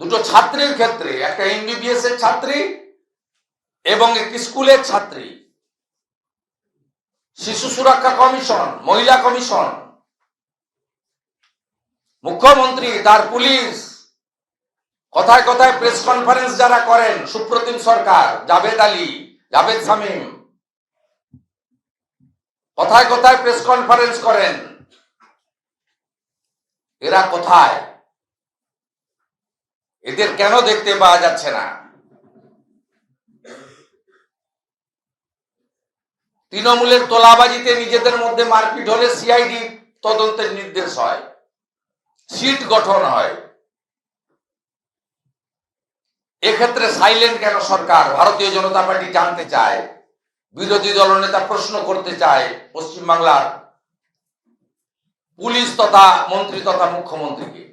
দুটো ছাত্রীর ক্ষেত্রে, একটা এমবিবিএস এর ছাত্রী এবং একটি স্কুলের ছাত্রী, শিশু সুরক্ষা কমিশন, মহিলা কমিশন, মুখ্যমন্ত্রী, তার পুলিশ, কথায় কথায় প্রেস কনফারেন্স যারা করেন, সুপ্রতিম সরকার, জাভেদ আলী, জাভেদ শামীম, কথায় কথায় প্রেস কনফারেন্স করেন, এরা কোথায়? এদের কেন দেখতে পাওয়া যাচ্ছে না? তৃণমূলের তোলাবাজিতে নিজেদের মধ্যে মারপিট হলে সিআইডি তদন্তের নির্দেশ হয়, সিট গঠন হয়। এক্ষেত্রে সাইলেন্ট কেন সরকার? ভারতীয় জনতা পার্টি জানতে চায়, বিরোধী দলনেতা প্রশ্ন করতে চায় পশ্চিমবাংলার পুলিশ তথা মন্ত্রী তথা মুখ্যমন্ত্রীকে।